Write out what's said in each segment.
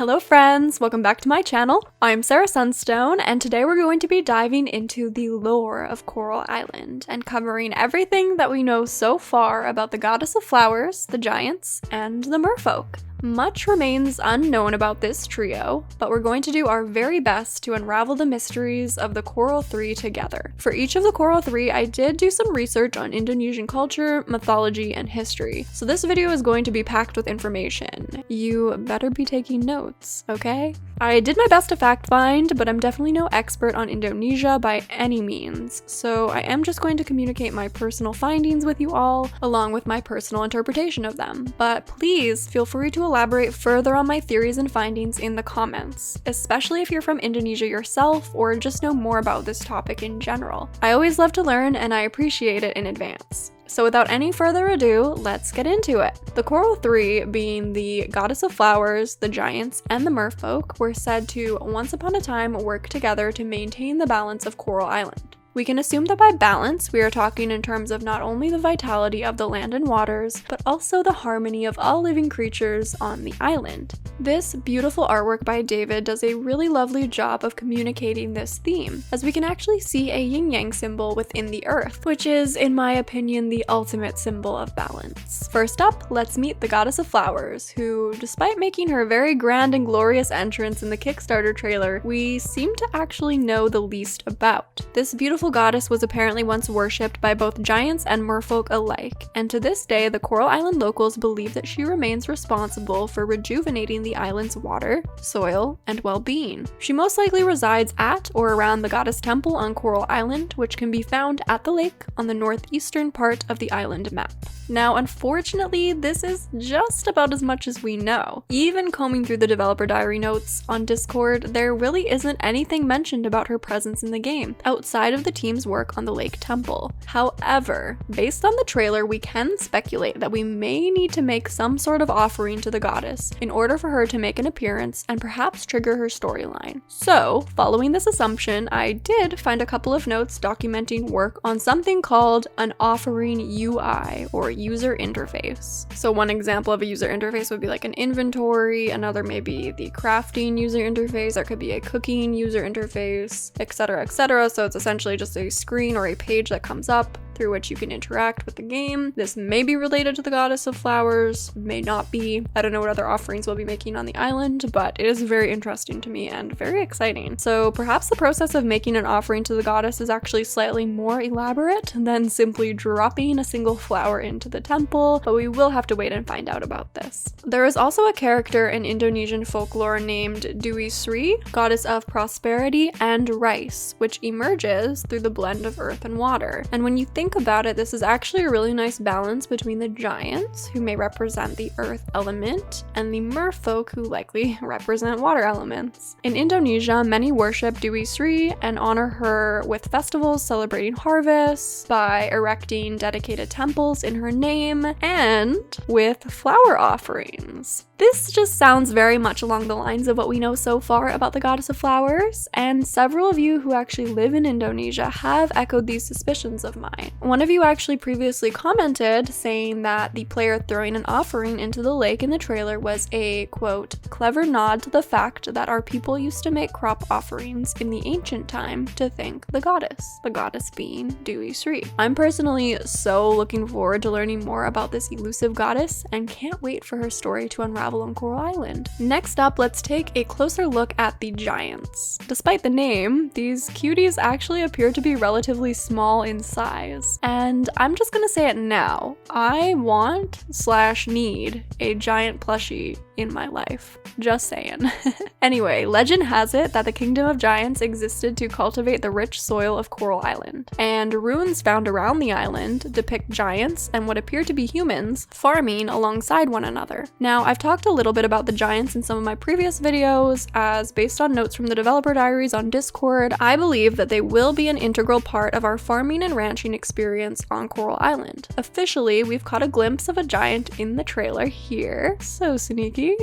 Hello friends, welcome back to my channel. I'm Sarah Sunstone, and today we're going to be diving into the lore of Coral Island and covering everything that we know so far about the goddess of flowers, the giants, and the merfolk. Much remains unknown about this trio, but we're going to do our very best to unravel the mysteries of the Coral Three together. For each of the Coral Three, I did do some research on Indonesian culture, mythology, and history, so this video is going to be packed with information. You better be taking notes, okay? I did my best to fact find, but I'm definitely no expert on Indonesia by any means, so I am just going to communicate my personal findings with you all, along with my personal interpretation of them. But please feel free to elaborate further on my theories and findings in the comments, especially if you're from Indonesia yourself or just know more about this topic in general. I always love to learn and I appreciate it in advance. So without any further ado, let's get into it. The Coral Three, being the goddess of flowers, the giants, and the merfolk, were said to once upon a time work together to maintain the balance of Coral Island. We can assume that by balance, we are talking in terms of not only the vitality of the land and waters, but also the harmony of all living creatures on the island. This beautiful artwork by David does a really lovely job of communicating this theme, as we can actually see a yin-yang symbol within the earth, which is, in my opinion, the ultimate symbol of balance. First up, let's meet the goddess of flowers, who, despite making her very grand and glorious entrance in the Kickstarter trailer, we seem to actually know the least about. This beautiful goddess was apparently once worshipped by both giants and merfolk alike, and to this day the Coral Island locals believe that she remains responsible for rejuvenating the island's water, soil, and well-being. She most likely resides at or around the goddess temple on Coral Island, which can be found at the lake on the northeastern part of the island map. Now, unfortunately, this is just about as much as we know. Even combing through the developer diary notes on Discord, there really isn't anything mentioned about her presence in the game, outside of the team's work on the Lake Temple. However, based on the trailer, we can speculate that we may need to make some sort of offering to the goddess in order for her to make an appearance and perhaps trigger her storyline. So, following this assumption, I did find a couple of notes documenting work on something called an offering UI, or user interface. So one example of a user interface would be like an inventory, another may be the crafting user interface, there could be a cooking user interface, etc., etc. So it's essentially just a screen or a page that comes up through which you can interact with the game. This may be related to the goddess of flowers, may not be. I don't know what other offerings we'll be making on the island, but it is very interesting to me and very exciting. So perhaps the process of making an offering to the goddess is actually slightly more elaborate than simply dropping a single flower into the temple, but we will have to wait and find out about this. There is also a character in Indonesian folklore named Dewi Sri, goddess of prosperity and rice, which emerges through the blend of earth and water. And when you think about it, this is actually a really nice balance between the giants, who may represent the earth element, and the merfolk, who likely represent water elements. In Indonesia, many worship Dewi Sri and honor her with festivals celebrating harvests, by erecting dedicated temples in her name, and with flower offerings. This just sounds very much along the lines of what we know so far about the goddess of flowers, and several of you who actually live in Indonesia have echoed these suspicions of mine. One of you actually previously commented saying that the player throwing an offering into the lake in the trailer was a, quote, clever nod to the fact that our people used to make crop offerings in the ancient time to thank the goddess being Dewi Sri. I'm personally so looking forward to learning more about this elusive goddess and can't wait for her story to unravel on Coral Island. Next up, let's take a closer look at the giants. Despite the name, these cuties actually appear to be relatively small in size. And I'm just gonna say it now, I want/need a giant plushie in my life. Just saying. Anyway, legend has it that the Kingdom of Giants existed to cultivate the rich soil of Coral Island, and ruins found around the island depict giants and what appear to be humans farming alongside one another. Now, I've talked a little bit about the giants in some of my previous videos, as based on notes from the developer diaries on Discord, I believe that they will be an integral part of our farming and ranching experience on Coral Island. Officially, Finally, we've caught a glimpse of a giant in the trailer here. So sneaky.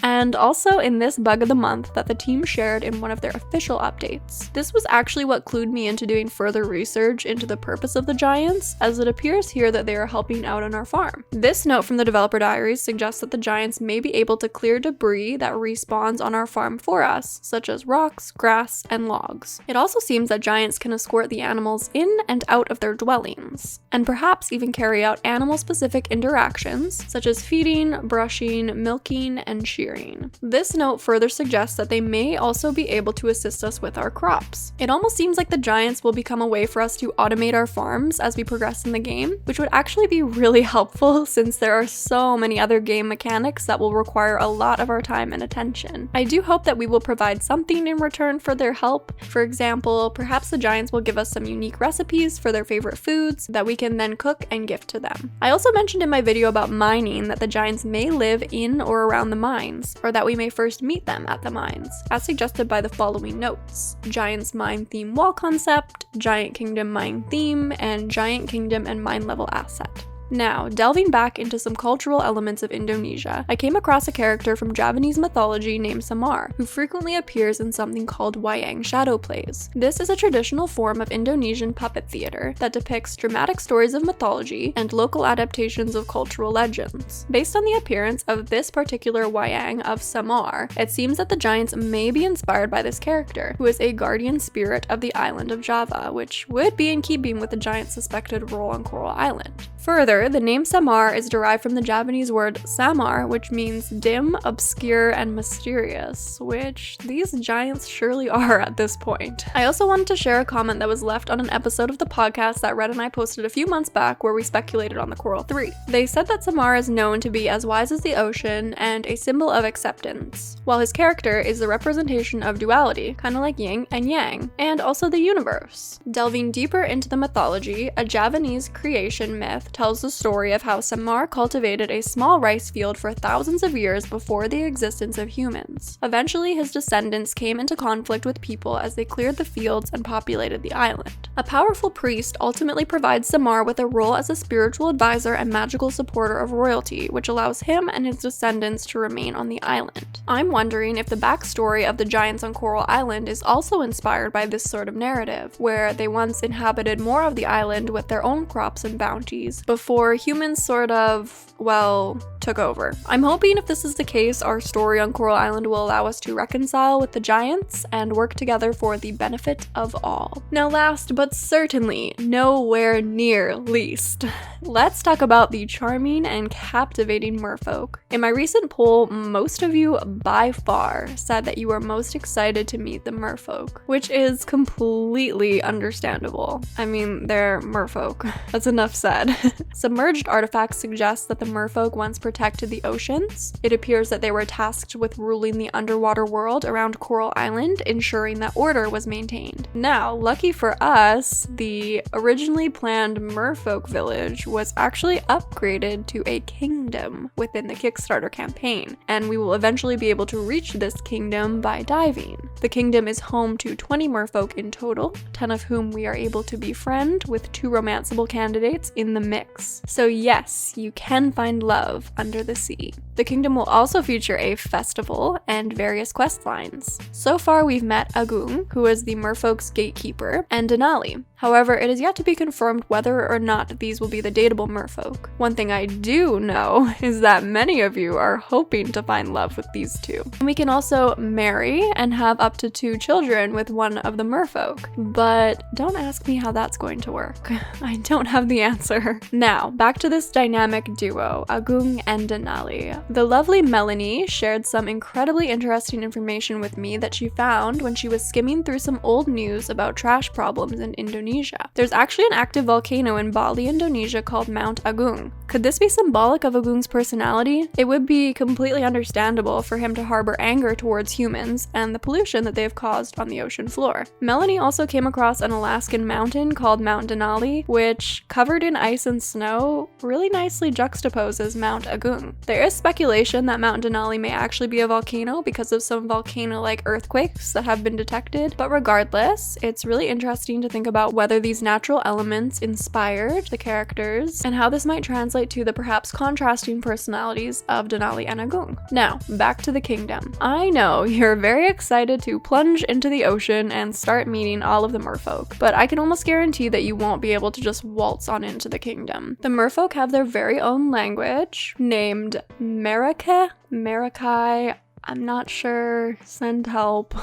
And also in this bug of the month that the team shared in one of their official updates. This was actually what clued me into doing further research into the purpose of the giants, as it appears here that they are helping out on our farm. This note from the developer diaries suggests that the giants may be able to clear debris that respawns on our farm for us, such as rocks, grass, and logs. It also seems that giants can escort the animals in and out of their dwellings, and perhaps even carry out animal-specific interactions, such as feeding, brushing, milking, and shearing. This note further suggests that they may also be able to assist us with our crops. It almost seems like the giants will become a way for us to automate our farms as we progress in the game, which would actually be really helpful since there are so many other game mechanics that will require a lot of our time and attention. I do hope that we will provide something in return for their help. For example, perhaps the giants will give us some unique recipes for their favorite foods that we can then cook and gift to them. I also mentioned in my video about mining that the giants may live in or around the mines, or that we may first meet them at the mines, as suggested by the following notes: Giants Mine Theme Wall Concept, Giant Kingdom Mine Theme, and Giant Kingdom and Mine Level Asset. Now, delving back into some cultural elements of Indonesia, I came across a character from Javanese mythology named Samar, who frequently appears in something called wayang shadow plays. This is a traditional form of Indonesian puppet theater that depicts dramatic stories of mythology and local adaptations of cultural legends. Based on the appearance of this particular wayang of Samar, it seems that the giants may be inspired by this character, who is a guardian spirit of the island of Java, which would be in keeping with the giant's suspected role on Coral Island. Further, the name Samar is derived from the Javanese word samar, which means dim, obscure, and mysterious, which these giants surely are at this point. I also wanted to share a comment that was left on an episode of the podcast that Red and I posted a few months back where we speculated on the Coral 3. They said that Samar is known to be as wise as the ocean and a symbol of acceptance, while his character is the representation of duality, kind of like yin and yang, and also the universe. Delving deeper into the mythology, a Javanese creation myth tells the story of how Samar cultivated a small rice field for thousands of years before the existence of humans. Eventually, his descendants came into conflict with people as they cleared the fields and populated the island. A powerful priest ultimately provides Samar with a role as a spiritual advisor and magical supporter of royalty, which allows him and his descendants to remain on the island. I'm wondering if the backstory of the giants on Coral Island is also inspired by this sort of narrative, where they once inhabited more of the island with their own crops and bounties, before humans sort of, well, took over. I'm hoping if this is the case, our story on Coral Island will allow us to reconcile with the giants and work together for the benefit of all. Now last but certainly nowhere near least, let's talk about the charming and captivating merfolk. In my recent poll, most of you by far said that you are most excited to meet the merfolk, which is completely understandable. I mean, they're merfolk. That's enough said. Submerged artifacts suggest that the merfolk once protected the oceans. It appears that they were tasked with ruling the underwater world around Coral Island, ensuring that order was maintained. Now, lucky for us, the originally planned merfolk village was actually upgraded to a kingdom within the Kickstarter campaign, and we will eventually be able to reach this kingdom by diving. The kingdom is home to 20 merfolk in total, 10 of whom we are able to befriend, with 2 romanceable candidates in the mix. So yes, you can find love under the sea. The kingdom will also feature a festival and various quest lines. So far we've met Agung, who is the merfolk's gatekeeper, and Denali. However, it is yet to be confirmed whether or not these will be the dateable merfolk. One thing I do know is that many of you are hoping to find love with these two. And we can also marry and have up to 2 children with one of the merfolk, but don't ask me how that's going to work. I don't have the answer. Now, back to this dynamic duo, Agung and Denali. The lovely Melanie shared some incredibly interesting information with me that she found when she was skimming through some old news about trash problems in Indonesia. There's actually an active volcano in Bali, Indonesia called Mount Agung. Could this be symbolic of Agung's personality? It would be completely understandable for him to harbor anger towards humans and the pollution that they have caused on the ocean floor. Melanie also came across an Alaskan mountain called Mount Denali, which, covered in ice and snow, really nicely juxtaposes Mount Agung. There is speculation that Mount Denali may actually be a volcano because of some volcano-like earthquakes that have been detected, but regardless, it's really interesting to think about whether these natural elements inspired the characters and how this might translate translate to the perhaps contrasting personalities of Denali and Agung. Now, back to the kingdom. I know you're very excited to plunge into the ocean and start meeting all of the Merfolk, but I can almost guarantee that you won't be able to just waltz on into the kingdom. The Merfolk have their very own language named Marakai. I'm not sure, send help.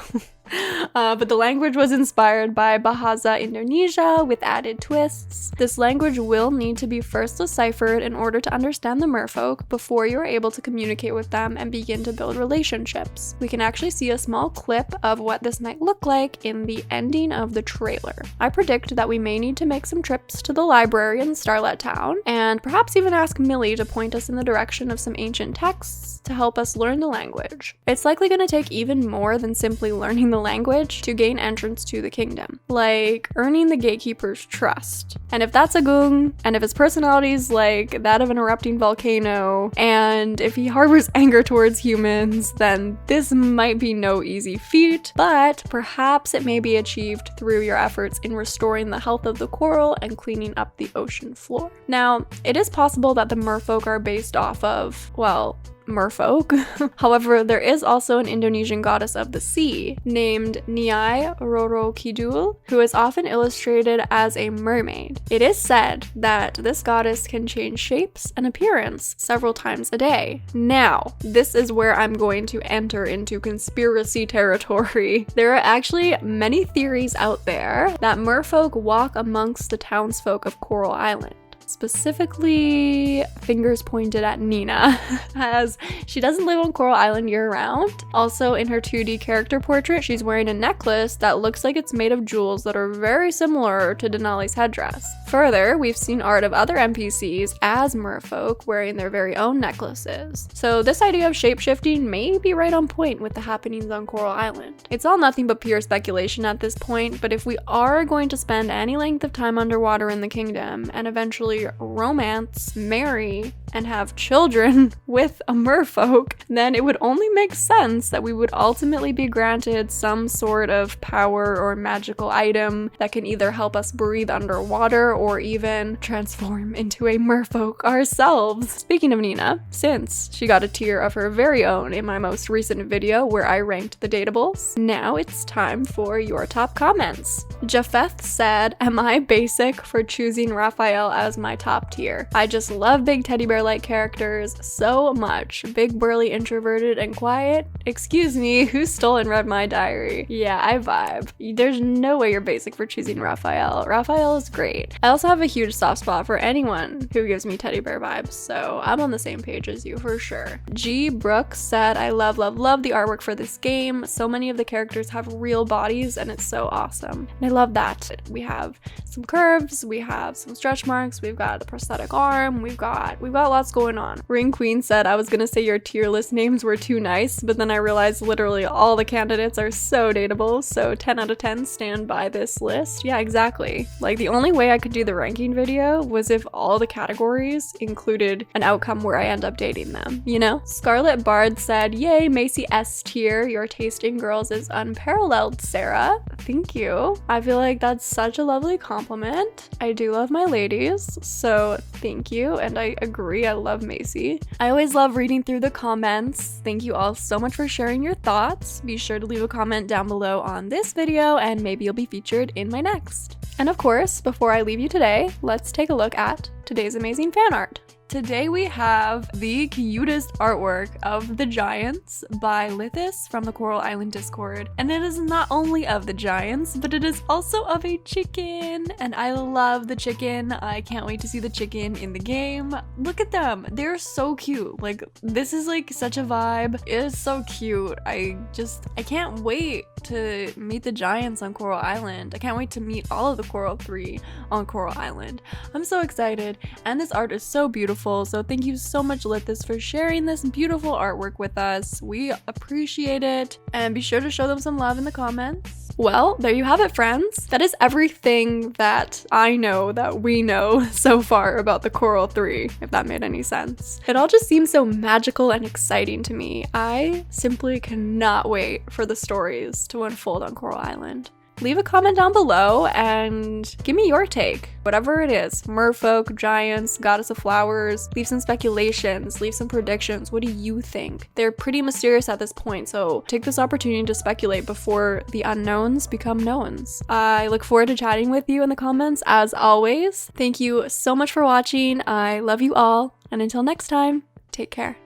But the language was inspired by Bahasa Indonesia with added twists. This language will need to be first deciphered in order to understand the Merfolk before you're able to communicate with them and begin to build relationships. We can actually see a small clip of what this might look like in the ending of the trailer. I predict that we may need to make some trips to the library in Starlet Town, and perhaps even ask Millie to point us in the direction of some ancient texts to help us learn the language. It's likely going to take even more than simply learning the language to gain entrance to the kingdom, like earning the gatekeeper's trust. And if that's Agung, and if his personality is like that of an erupting volcano, and if he harbors anger towards humans, then this might be no easy feat, but perhaps it may be achieved through your efforts in restoring the health of the coral and cleaning up the ocean floor. Now, it is possible that the Merfolk are based off of, well, Merfolk. However, there is also an Indonesian goddess of the sea named Nyai Roro Kidul, who is often illustrated as a mermaid. It is said that this goddess can change shapes and appearance several times a day. Now, this is where I'm going to enter into conspiracy territory. There are actually many theories out there that Merfolk walk amongst the townsfolk of Coral Island. Specifically, fingers pointed at Nina, as she doesn't live on Coral Island year-round. Also, in her 2D character portrait, she's wearing a necklace that looks like it's made of jewels that are very similar to Denali's headdress. Further, we've seen art of other NPCs as Merfolk wearing their very own necklaces. So this idea of shapeshifting may be right on point with the happenings on Coral Island. It's all nothing but pure speculation at this point, but if we are going to spend any length of time underwater in the kingdom and eventually romance, marry, and have children with a merfolk, then it would only make sense that we would ultimately be granted some sort of power or magical item that can either help us breathe underwater or even transform into a merfolk ourselves. Speaking of Nina, since she got a tier of her very own in my most recent video where I ranked the dateables, now it's time for your top comments. Japheth said, "Am I basic for choosing Raphael as my top tier? I just love big teddy bear like characters so much. Big, burly, introverted, and quiet. Excuse me, who stole and read my diary?" Yeah, I vibe. There's no way you're basic for choosing Raphael. Raphael is great. I also have a huge soft spot for anyone who gives me teddy bear vibes, so I'm on the same page as you for sure. G. Brooks said, "I love, love, love the artwork for this game. So many of the characters have real bodies and it's so awesome." And I love that. We have some curves, we have some stretch marks, we've got a prosthetic arm, we've got lots going on. Ring Queen said, "I was gonna say your tier list names were too nice, but then I realized literally all the candidates are so dateable, so 10 out of 10 stand by this list." Yeah, exactly. Like, the only way I could do the ranking video was if all the categories included an outcome where I end up dating them, you know? Scarlet Bard said, "Yay, Macy S tier. Your taste in girls is unparalleled, Sarah." Thank you. I feel like that's such a lovely compliment. I do love my ladies, so thank you, and I agree, I love Macy. I always love reading through the comments. Thank you all so much for sharing your thoughts. Be sure to leave a comment down below on this video, and maybe you'll be featured in my next. And of course, before I leave you today, let's take a look at today's amazing fan art. Today we have the cutest artwork of the Giants by Lythis from the Coral Island Discord. And it is not only of the Giants, but it is also of a chicken. And I love the chicken. I can't wait to see the chicken in the game. Look at them. They're so cute. Like, this is like such a vibe. It is so cute. I can't wait to meet the Giants on Coral Island. I can't wait to meet all of the Coral 3 on Coral Island. I'm so excited. And this art is so beautiful. So thank you so much, Lythis, for sharing this beautiful artwork with us. We appreciate it, and be sure to show them some love in the comments. Well, there you have it, friends. That is everything that I know, that we know so far about the Coral 3, if that made any sense. It all just seems so magical and exciting to me. I simply cannot wait for the stories to unfold on Coral Island. leave a comment down below and give me your take. Whatever it is, merfolk, giants, goddess of flowers, leave some speculations, leave some predictions. What do you think? They're pretty mysterious at this point, so take this opportunity to speculate before the unknowns become knowns. I look forward to chatting with you in the comments as always. Thank you so much for watching. I love you all, and until next time, take care.